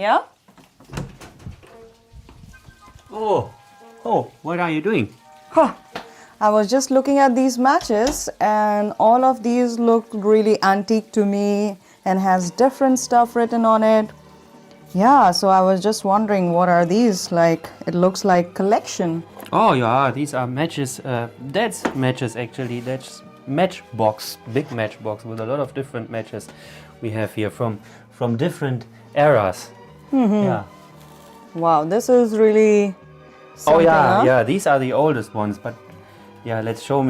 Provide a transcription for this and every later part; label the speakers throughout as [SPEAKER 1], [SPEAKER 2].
[SPEAKER 1] Yeah?
[SPEAKER 2] Oh, what are you doing?
[SPEAKER 1] Huh. I was just looking at these matches and all of these look really antique to me and has different stuff written on it. Yeah, so I was just wondering what are these like? It looks like collection.
[SPEAKER 2] Oh yeah, these are matches. That's matches actually. That's Matchbox, big Matchbox with a lot of different matches we have here from different eras. Yeah.
[SPEAKER 1] Wow, this is really
[SPEAKER 2] Oh
[SPEAKER 1] something,
[SPEAKER 2] yeah,
[SPEAKER 1] huh?
[SPEAKER 2] yeah. These are the oldest ones, but yeah, let's show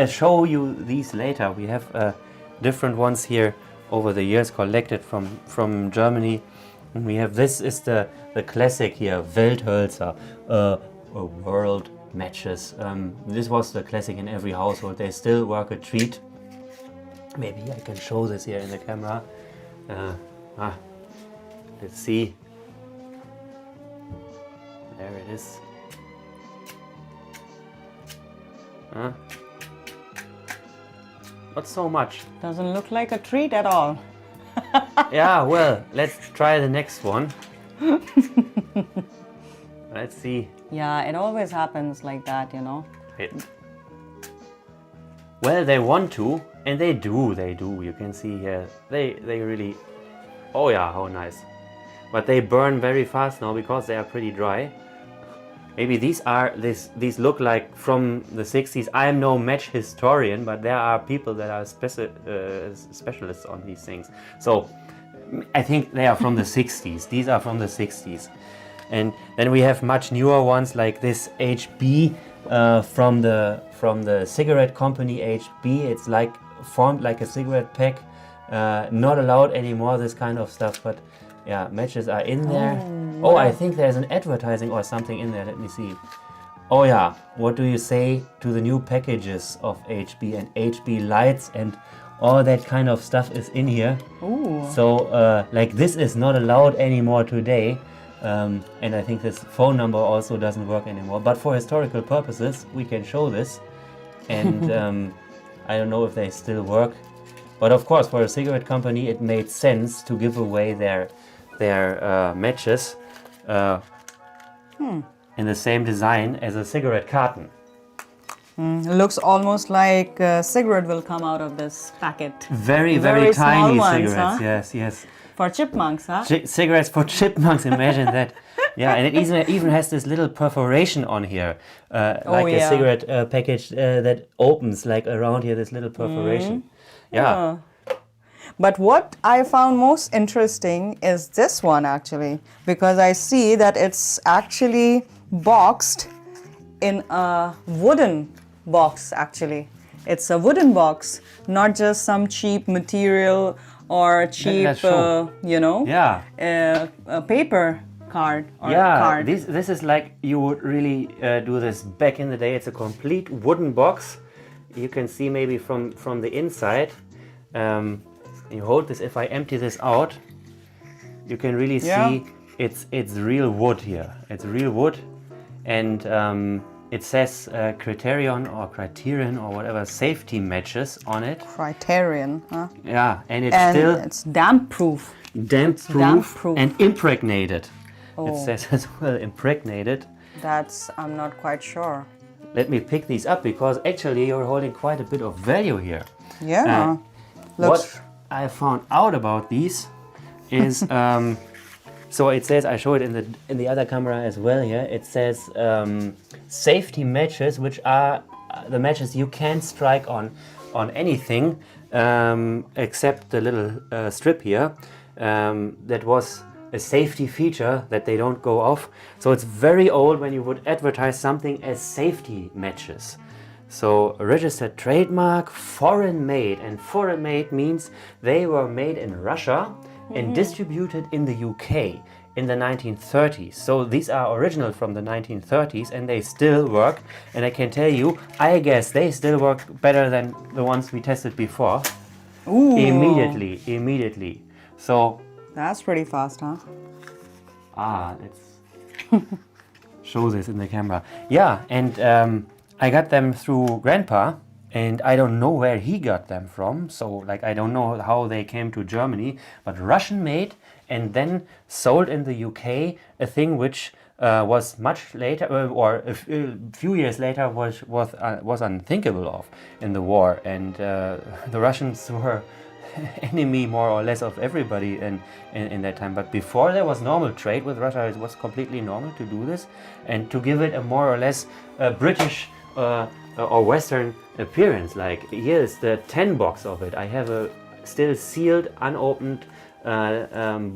[SPEAKER 2] show you these later. We have different ones here over the years collected from Germany. And we have this is the classic here, Welthölzer, world matches. This was the classic in every household. They still work a treat. Maybe I can show this here in the camera. Let's see. There it is. Not so much.
[SPEAKER 1] Doesn't look like a treat at all.
[SPEAKER 2] Yeah, well, let's try the next one. Let's see.
[SPEAKER 1] Yeah, it always happens like that, you know.
[SPEAKER 2] Well, they want to, and they do. You can see here. They really. Oh yeah, how nice. But they burn very fast now because they are pretty dry. Maybe these look like from the 60s. I am no match historian, but there are people that are specialists on these things. So I think they are from the 60s. These are from the 60s. And then we have much newer ones like this HB from the cigarette company HB. It's like formed like a cigarette pack. Not allowed anymore, this kind of stuff, but yeah, matches are in there. Oh, I think there's an advertising or something in there. Let me see. Oh yeah, what do you say to the new packages of HB and HB lights and all that kind of stuff is in here.
[SPEAKER 1] Ooh.
[SPEAKER 2] So like this is not allowed anymore today. And I think this phone number also doesn't work anymore. But for historical purposes, we can show this. And I don't know if they still work. But of course, for a cigarette company, it made sense to give away their matches in the same design as a cigarette carton.
[SPEAKER 1] It looks almost like a cigarette will come out of this packet.
[SPEAKER 2] Very
[SPEAKER 1] small
[SPEAKER 2] tiny
[SPEAKER 1] ones,
[SPEAKER 2] cigarettes.
[SPEAKER 1] huh?
[SPEAKER 2] Yes.
[SPEAKER 1] For chipmunks, huh?
[SPEAKER 2] Cigarettes for chipmunks, imagine that. Yeah, and it even has this little perforation on here, like a cigarette package that opens, like around here, this little perforation. Yeah.
[SPEAKER 1] But what I found most interesting is this one actually, because I see that it's actually boxed in a wooden box actually. It's a wooden box, not just some cheap material or cheap, a paper card or card.
[SPEAKER 2] This is like you would really do this back in the day. It's a complete wooden box. You can see maybe from the inside. You hold this. If I empty this out, you can really see it's real wood here. It's real wood, and it says criterion or whatever safety matches on it.
[SPEAKER 1] Criterion, huh?
[SPEAKER 2] Yeah, and
[SPEAKER 1] it's damp proof.
[SPEAKER 2] Damp proof and impregnated. It says as well impregnated.
[SPEAKER 1] I'm not quite sure.
[SPEAKER 2] Let me pick these up because actually you're holding quite a bit of value here.
[SPEAKER 1] Yeah.
[SPEAKER 2] What I found out about these is so it says, I show it in the other camera as well here. It says safety matches, which are the matches you can't strike on anything except the little strip here. That was a safety feature that they don't go off. So it's very old when you would advertise something as safety matches. So a registered trademark, foreign made, and foreign made means they were made in Russia and distributed in the UK in the 1930s. So these are original from the 1930s and they still work. And I can tell you, I guess they still work better than the ones we tested before.
[SPEAKER 1] Ooh.
[SPEAKER 2] Immediately. So
[SPEAKER 1] that's pretty fast, huh?
[SPEAKER 2] Let's show this in the camera. Yeah, and I got them through Grandpa, and I don't know where he got them from. So, like, I don't know how they came to Germany, but Russian made and then sold in the UK a thing which was much later, or a few years later, was unthinkable of in the war, and the Russians were enemy more or less of everybody in that time. But before there was normal trade with Russia, it was completely normal to do this and to give it a more or less British or Western appearance. Like here is the 10 box of it. I have a still sealed, unopened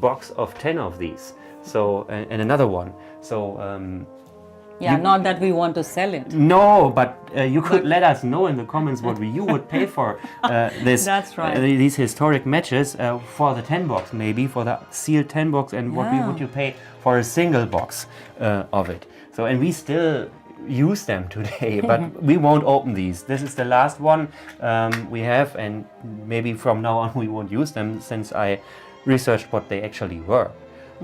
[SPEAKER 2] box of 10 of these. So and another one. So
[SPEAKER 1] yeah, not that we want to sell it.
[SPEAKER 2] no, but you could let us know in the comments what you would pay for this.
[SPEAKER 1] That's right.
[SPEAKER 2] These historic matches for the 10 box, maybe for the sealed 10 box, and what would you pay for a single box of it? So, and we still use them today, but we won't open these. This is the last one we have, and maybe from now on we won't use them, since I researched what they actually were.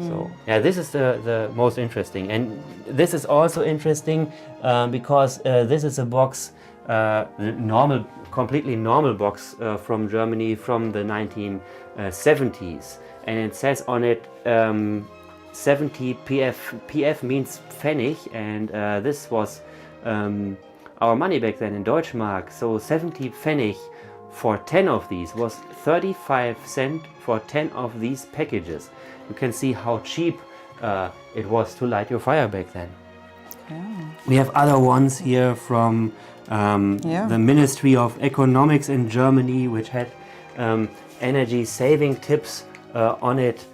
[SPEAKER 2] So yeah, this is the most interesting, and this is also interesting because this is a box, completely normal box from Germany from the 1970s, and it says on it 70 PF. PF means Pfennig, and this was our money back then in Deutschmark. So 70 Pfennig for 10 of these was 35 cents for 10 of these packages. You can see how cheap it was to light your fire back then. Yeah. We have other ones here from the Ministry of Economics in Germany, which had energy saving tips on it,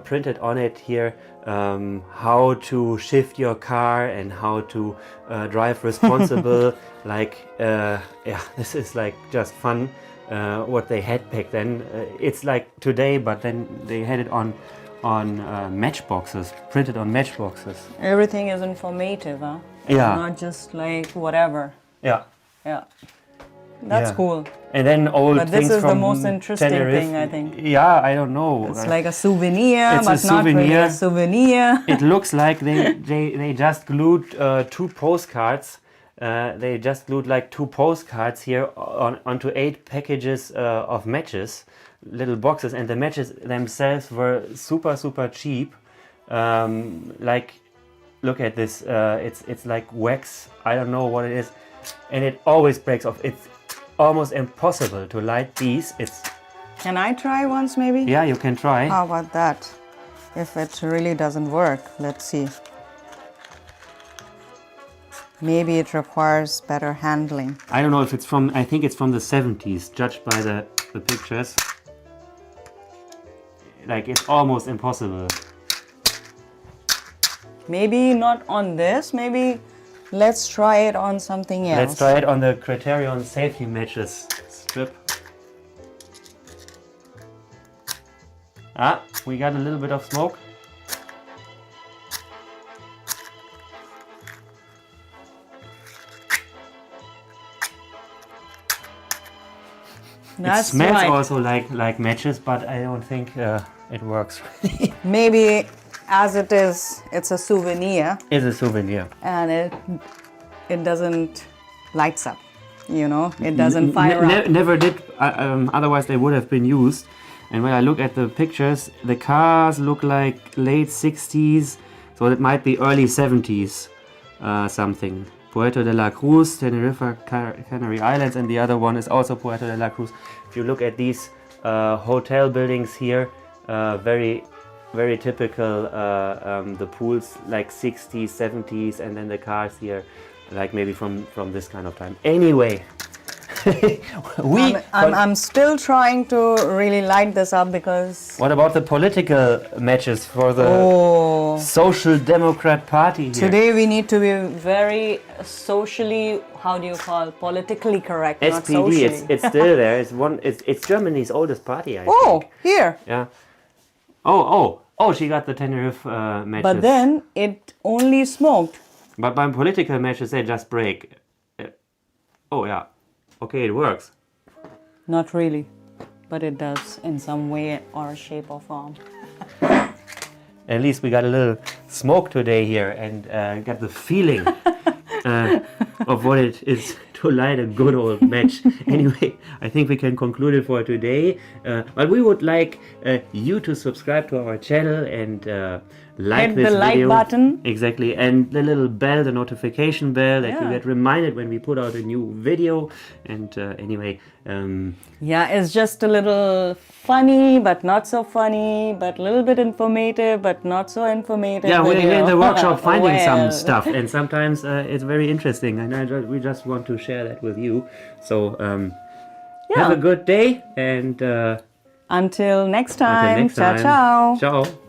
[SPEAKER 2] printed on it here, how to shift your car and how to drive responsible. This is like just fun what they had back then. It's like today, but then they had it on matchboxes, printed on matchboxes.
[SPEAKER 1] Everything is informative, huh?
[SPEAKER 2] Yeah.
[SPEAKER 1] Not just like whatever.
[SPEAKER 2] Yeah.
[SPEAKER 1] Yeah. That's cool.
[SPEAKER 2] And then old
[SPEAKER 1] but
[SPEAKER 2] things
[SPEAKER 1] this is
[SPEAKER 2] from
[SPEAKER 1] the most interesting
[SPEAKER 2] Tenerife.
[SPEAKER 1] thing, I think.
[SPEAKER 2] Yeah, I don't know.
[SPEAKER 1] It's like a souvenir,
[SPEAKER 2] It's
[SPEAKER 1] but
[SPEAKER 2] a
[SPEAKER 1] not really
[SPEAKER 2] souvenir.
[SPEAKER 1] a souvenir.
[SPEAKER 2] It looks like they just glued two postcards. They just glued like two postcards here onto 8 packages of matches, little boxes, and the matches themselves were super cheap. Look at this. It's like wax. I don't know what it is, and it always breaks off. It's almost impossible to light these.
[SPEAKER 1] Can I try once, maybe?
[SPEAKER 2] Yeah, you can try.
[SPEAKER 1] How about that? If it really doesn't work, let's see. Maybe it requires better handling.
[SPEAKER 2] I don't know if it's from, I think it's from the 70s, judged by the pictures. Like, it's almost impossible.
[SPEAKER 1] Maybe not on this, maybe let's try it on something else.
[SPEAKER 2] Let's try it on the Criterion Safety Matches strip. Ah, we got a little bit of smoke.
[SPEAKER 1] That's
[SPEAKER 2] it smells
[SPEAKER 1] right.
[SPEAKER 2] also like matches, but I don't think it works.
[SPEAKER 1] Maybe as it is, it's a souvenir.
[SPEAKER 2] It's a souvenir.
[SPEAKER 1] And it doesn't lights up, you know, it doesn't fire up.
[SPEAKER 2] Never did, otherwise they would have been used. And when I look at the pictures, the cars look like late 60s, so it might be early 70s something. Puerto de la Cruz, Tenerife, Canary Islands, and the other one is also Puerto de la Cruz. If you look at these hotel buildings here, very typical, the pools like 60s, 70s, and then the cars here, like maybe from this kind of time. Anyway,
[SPEAKER 1] I'm still trying to really light this up because...
[SPEAKER 2] What about the political matches for the Social Democrat Party here?
[SPEAKER 1] Today we need to be very socially, how do you call, politically correct,
[SPEAKER 2] SPD,
[SPEAKER 1] not socially.
[SPEAKER 2] it's still there. It's Germany's oldest party, I think.
[SPEAKER 1] Here.
[SPEAKER 2] Yeah. Oh, she got the Tenerife matches.
[SPEAKER 1] But then it only smoked.
[SPEAKER 2] But by political matches, they just break. Oh, yeah. Okay, it works.
[SPEAKER 1] Not really, but it does in some way or shape or form.
[SPEAKER 2] At least we got a little smoke today here and got the feeling of what it is to to light a good old match. Anyway, I think we can conclude it for today. But we would like you to subscribe to our channel and like
[SPEAKER 1] Hit
[SPEAKER 2] this
[SPEAKER 1] the like
[SPEAKER 2] video.
[SPEAKER 1] button.
[SPEAKER 2] Exactly, and the little bell, the notification bell, that you
[SPEAKER 1] Yeah.
[SPEAKER 2] get reminded when we put out a new video. And anyway,
[SPEAKER 1] Yeah, it's just a little funny, but not so funny, but a little bit informative, but not so informative.
[SPEAKER 2] yeah, we're
[SPEAKER 1] video.
[SPEAKER 2] in the workshop finding some
[SPEAKER 1] Well.
[SPEAKER 2] stuff, and sometimes it's very interesting, and we just want to share that with you. So
[SPEAKER 1] Yeah.
[SPEAKER 2] have a good day, and
[SPEAKER 1] Until next time.
[SPEAKER 2] until next time.
[SPEAKER 1] Ciao, ciao.
[SPEAKER 2] Ciao.